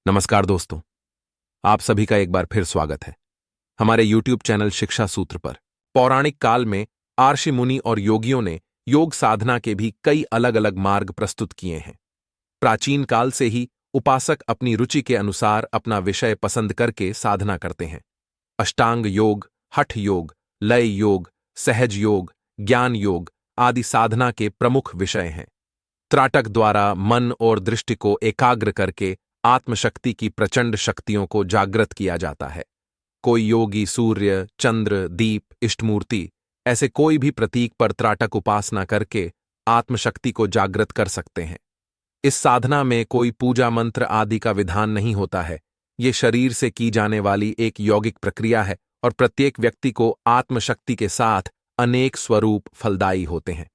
नमस्कार दोस्तों, आप सभी का एक बार फिर स्वागत है हमारे YouTube चैनल शिक्षा सूत्र पर। पौराणिक काल में आर्षि मुनि और योगियों ने योग साधना के भी कई अलग अलग मार्ग प्रस्तुत किए हैं। प्राचीन काल से ही उपासक अपनी रुचि के अनुसार अपना विषय पसंद करके साधना करते हैं। अष्टांग योग, हठ योग, लय योग, सहज योग, ज्ञान योग आदि साधना के प्रमुख विषय हैं। त्राटक द्वारा मन और दृष्टि को एकाग्र करके आत्मशक्ति की प्रचंड शक्तियों को जागृत किया जाता है। कोई योगी सूर्य, चंद्र, दीप, इष्टमूर्ति ऐसे कोई भी प्रतीक पर त्राटक उपासना करके आत्मशक्ति को जागृत कर सकते हैं। इस साधना में कोई पूजा मंत्र आदि का विधान नहीं होता है। ये शरीर से की जाने वाली एक यौगिक प्रक्रिया है और प्रत्येक व्यक्ति को आत्मशक्ति के साथ अनेक स्वरूप फलदायी होते हैं।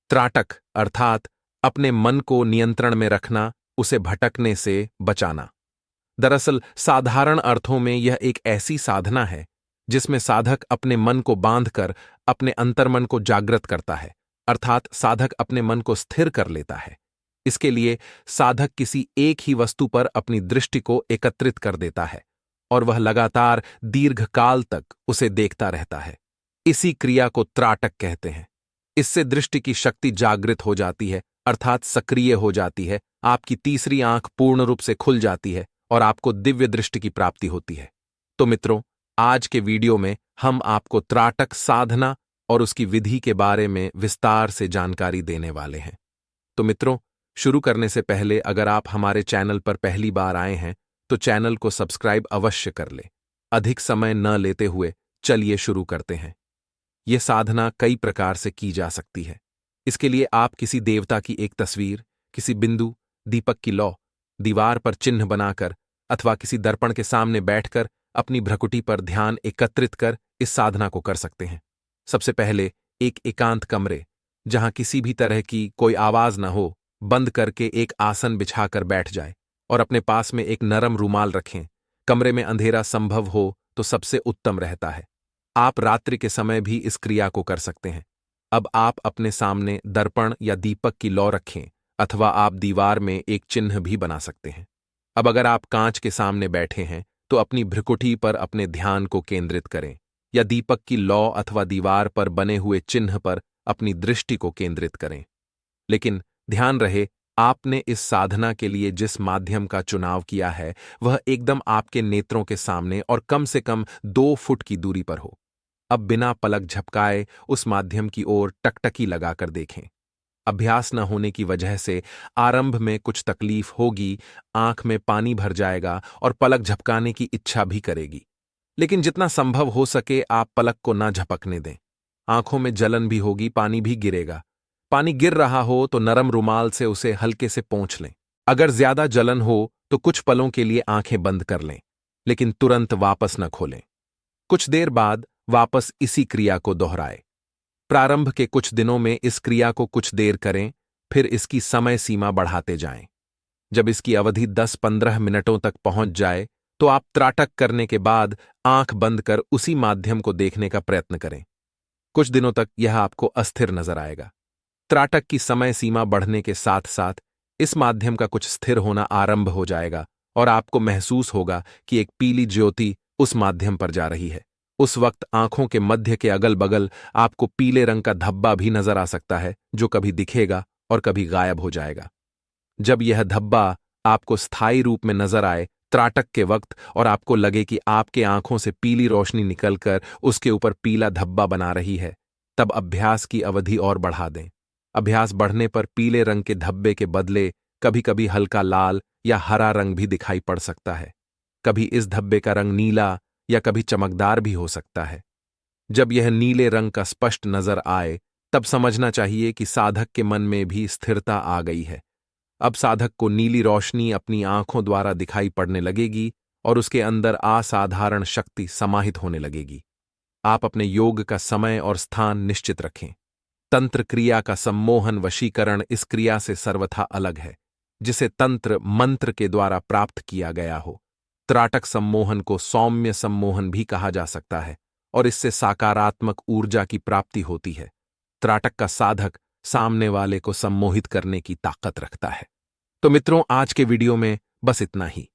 त्राटक अर्थात अपने मन को नियंत्रण में रखना, उसे भटकने से बचाना। दरअसल साधारण अर्थों में यह एक ऐसी साधना है जिसमें साधक अपने मन को बांधकर अपने अंतर्मन को जागृत करता है, अर्थात साधक अपने मन को स्थिर कर लेता है। इसके लिए साधक किसी एक ही वस्तु पर अपनी दृष्टि को एकत्रित कर देता है और वह लगातार दीर्घकाल तक उसे देखता रहता है। इसी क्रिया को त्राटक कहते हैं। इससे दृष्टि की शक्ति जागृत हो जाती है, अर्थात सक्रिय हो जाती है। आपकी तीसरी आंख पूर्ण रूप से खुल जाती है और आपको दिव्य दृष्टि की प्राप्ति होती है। तो मित्रों, आज के वीडियो में हम आपको त्राटक साधना और उसकी विधि के बारे में विस्तार से जानकारी देने वाले हैं। तो मित्रों, शुरू करने से पहले अगर आप हमारे चैनल पर पहली बार आए हैं तो चैनल को सब्सक्राइब अवश्य कर लें। अधिक समय न लेते हुए चलिए शुरू करते हैं। यह साधना कई प्रकार से की जा सकती है। इसके लिए आप किसी देवता की एक तस्वीर, किसी बिंदु, दीपक की लौ, दीवार पर चिन्ह बनाकर अथवा किसी दर्पण के सामने बैठकर अपनी भ्रकुटी पर ध्यान एकत्रित कर इस साधना को कर सकते हैं। सबसे पहले एक एकांत कमरे, जहां किसी भी तरह की कोई आवाज न हो, बंद करके एक आसन बिछाकर बैठ जाए और अपने पास में एक नरम रूमाल रखें। कमरे में अंधेरा संभव हो तो सबसे उत्तम रहता है। आप रात्रि के समय भी इस क्रिया को कर सकते हैं। अब आप अपने सामने दर्पण या दीपक की लौ रखें अथवा आप दीवार में एक चिन्ह भी बना सकते हैं। अब अगर आप कांच के सामने बैठे हैं तो अपनी भ्रुकुटी पर अपने ध्यान को केंद्रित करें या दीपक की लौ अथवा दीवार पर बने हुए चिन्ह पर अपनी दृष्टि को केंद्रित करें। लेकिन ध्यान रहे, आपने इस साधना के लिए जिस माध्यम का चुनाव किया है वह एकदम आपके नेत्रों के सामने और कम से कम 2 फुट की दूरी पर हो। अब बिना पलक झपकाए उस माध्यम की ओर टकटकी लगाकर देखें। अभ्यास न होने की वजह से आरंभ में कुछ तकलीफ होगी, आंख में पानी भर जाएगा और पलक झपकाने की इच्छा भी करेगी। लेकिन जितना संभव हो सके आप पलक को ना झपकने दें। आंखों में जलन भी होगी, पानी भी गिरेगा। पानी गिर रहा हो तो नरम रुमाल से उसे हल्के से पोंछ लें। अगर ज्यादा जलन हो तो कुछ पलों के लिए आंखें बंद कर लें, लेकिन तुरंत वापस न खोलें। कुछ देर बाद वापस इसी क्रिया को दोहराएं। प्रारंभ के कुछ दिनों में इस क्रिया को कुछ देर करें, फिर इसकी समय सीमा बढ़ाते जाएं। जब इसकी अवधि 10-15 मिनटों तक पहुंच जाए तो आप त्राटक करने के बाद आंख बंद कर उसी माध्यम को देखने का प्रयत्न करें। कुछ दिनों तक यह आपको अस्थिर नजर आएगा। त्राटक की समय सीमा बढ़ने के साथ साथ इस माध्यम का कुछ स्थिर होना आरंभ हो जाएगा और आपको महसूस होगा कि एक पीली ज्योति उस माध्यम पर जा रही है। उस वक्त आंखों के मध्य के अगल बगल आपको पीले रंग का धब्बा भी नजर आ सकता है, जो कभी दिखेगा और कभी गायब हो जाएगा। जब यह धब्बा आपको स्थायी रूप में नजर आए त्राटक के वक्त और आपको लगे कि आपके आंखों से पीली रोशनी निकलकर उसके ऊपर पीला धब्बा बना रही है, तब अभ्यास की अवधि और बढ़ा दें। अभ्यास बढ़ने पर पीले रंग के धब्बे के बदले कभी कभी हल्का लाल या हरा रंग भी दिखाई पड़ सकता है। कभी इस धब्बे का रंग नीला या कभी चमकदार भी हो सकता है। जब यह नीले रंग का स्पष्ट नजर आए तब समझना चाहिए कि साधक के मन में भी स्थिरता आ गई है। अब साधक को नीली रोशनी अपनी आंखों द्वारा दिखाई पड़ने लगेगी और उसके अंदर असाधारण शक्ति समाहित होने लगेगी। आप अपने योग का समय और स्थान निश्चित रखें। तंत्र क्रिया का सम्मोहन वशीकरण इस क्रिया से सर्वथा अलग है, जिसे तंत्र मंत्र के द्वारा प्राप्त किया गया हो। त्राटक सम्मोहन को सौम्य सम्मोहन भी कहा जा सकता है और इससे सकारात्मक ऊर्जा की प्राप्ति होती है। त्राटक का साधक सामने वाले को सम्मोहित करने की ताकत रखता है। तो मित्रों, आज के वीडियो में बस इतना ही।